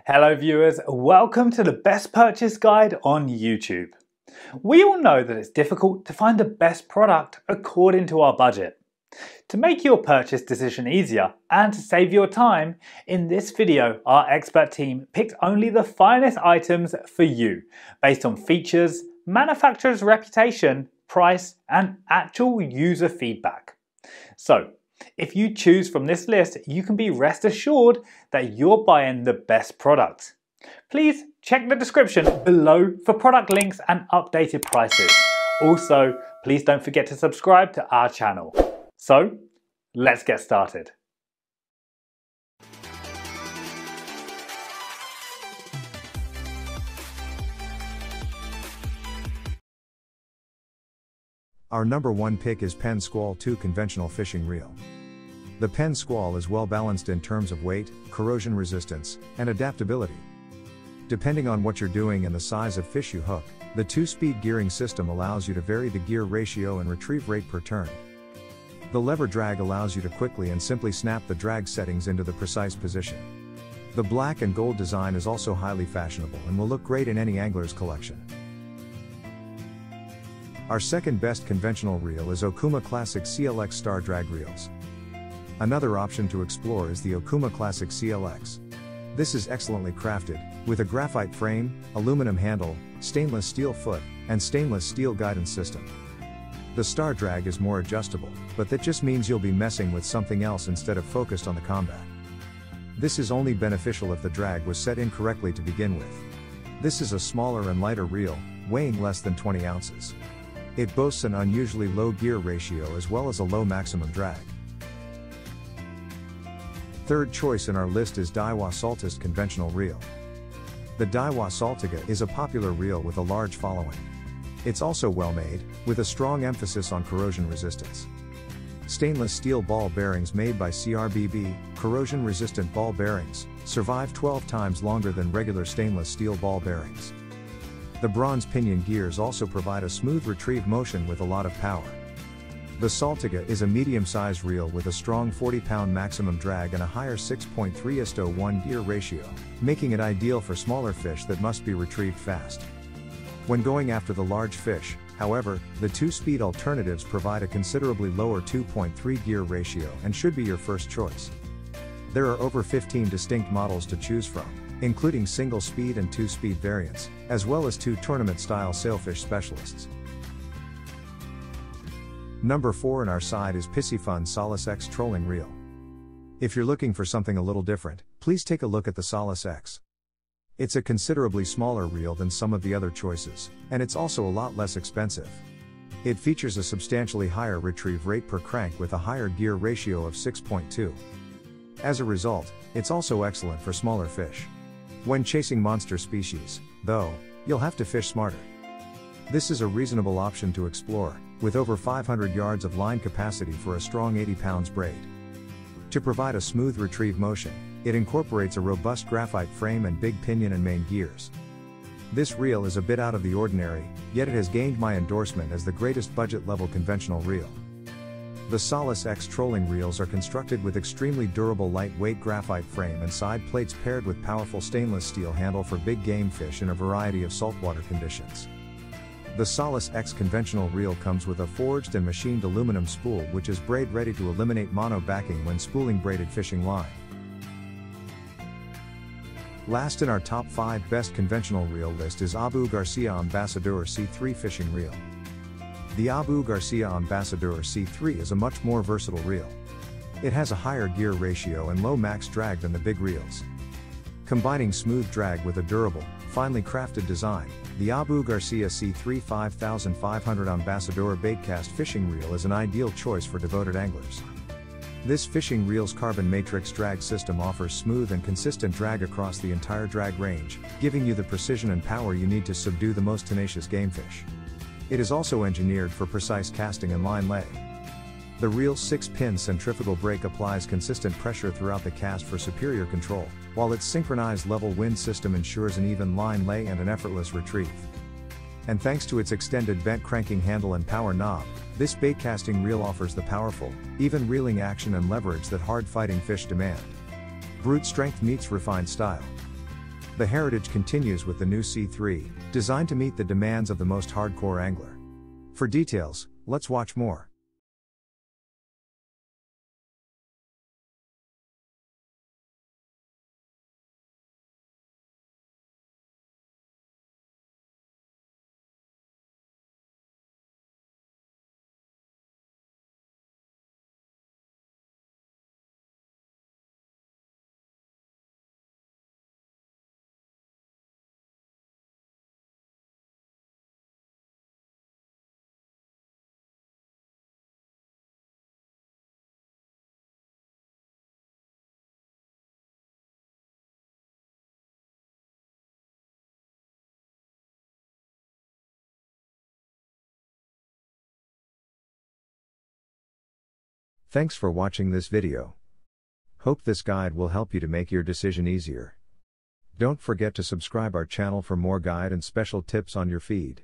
Hello viewers, welcome to the best purchase guide on YouTube. We all know that it's difficult to find the best product according to our budget. To make your purchase decision easier and to save your time, in this video our expert team picked only the finest items for you based on features, manufacturer's reputation, price and actual user feedback. So, if you choose from this list, you can be rest assured that you're buying the best product. Please check the description below for product links and updated prices. Also, please don't forget to subscribe to our channel. So, let's get started. Our number one pick is Penn Squall 2 Conventional Fishing Reel. The Penn Squall is well balanced in terms of weight, corrosion resistance, and adaptability. Depending on what you're doing and the size of fish you hook, the 2-speed gearing system allows you to vary the gear ratio and retrieve rate per turn. The lever drag allows you to quickly and simply snap the drag settings into the precise position. The black and gold design is also highly fashionable and will look great in any angler's collection. Our second best conventional reel is Okuma Classic CLX Star Drag Reels. Another option to explore is the Okuma Classic CLX. This is excellently crafted, with a graphite frame, aluminum handle, stainless steel foot, and stainless steel guidance system. The Star Drag is more adjustable, but that just means you'll be messing with something else instead of focused on the combat. This is only beneficial if the drag was set incorrectly to begin with. This is a smaller and lighter reel, weighing less than 20 ounces. It boasts an unusually low gear ratio as well as a low maximum drag. Third choice in our list is Daiwa Saltist Conventional Reel. The Daiwa Saltiga is a popular reel with a large following. It's also well made, with a strong emphasis on corrosion resistance. Stainless steel ball bearings made by CRBB, corrosion-resistant ball bearings, survive 12 times longer than regular stainless steel ball bearings. The bronze pinion gears also provide a smooth retrieve motion with a lot of power. The Saltiga is a medium-sized reel with a strong 40-pound maximum drag and a higher 6.3:1 gear ratio, making it ideal for smaller fish that must be retrieved fast. When going after the large fish, however, the 2-speed alternatives provide a considerably lower 2.3 gear ratio and should be your first choice. There are over 15 distinct models to choose from, including single-speed and 2-speed variants, as well as 2 tournament-style sailfish specialists. Number 4 in our side is pissyfun Solas X Trolling Reel. If you're looking for something a little different, please take a look at the Solas X. It's a considerably smaller reel than some of the other choices, and it's also a lot less expensive. It features a substantially higher retrieve rate per crank with a higher gear ratio of 6.2. As a result, it's also excellent for smaller fish. When chasing monster species, though, you'll have to fish smarter. This is a reasonable option to explore, with over 500 yards of line capacity for a strong 80 pounds braid. To provide a smooth retrieve motion, it incorporates a robust graphite frame and big pinion and main gears. This reel is a bit out of the ordinary, yet it has gained my endorsement as the greatest budget-level conventional reel. The Solas X trolling reels are constructed with extremely durable lightweight graphite frame and side plates paired with powerful stainless steel handle for big game fish in a variety of saltwater conditions. The Solas X conventional reel comes with a forged and machined aluminum spool which is braid ready to eliminate mono backing when spooling braided fishing line. Last in our top 5 best conventional reel list is Abu Garcia Ambassador C3 Fishing Reel. The Abu Garcia Ambassador C3 is a much more versatile reel. It has a higher gear ratio and low max drag than the big reels. Combining smooth drag with a durable, finely crafted design, the Abu Garcia C3 5500 Ambassador Baitcast Fishing Reel is an ideal choice for devoted anglers. This fishing reel's carbon matrix drag system offers smooth and consistent drag across the entire drag range, giving you the precision and power you need to subdue the most tenacious game fish. It is also engineered for precise casting and line lay. The reel's 6-pin centrifugal brake applies consistent pressure throughout the cast for superior control, while its synchronized level wind system ensures an even line lay and an effortless retrieve. And thanks to its extended bent cranking handle and power knob, this baitcasting reel offers the powerful, even reeling action and leverage that hard-fighting fish demand. Brute strength meets refined style. The heritage continues with the new C3, designed to meet the demands of the most hardcore angler. For details, let's watch more. Thanks for watching this video. Hope this guide will help you to make your decision easier. Don't forget to subscribe our channel for more guide and special tips on your feed.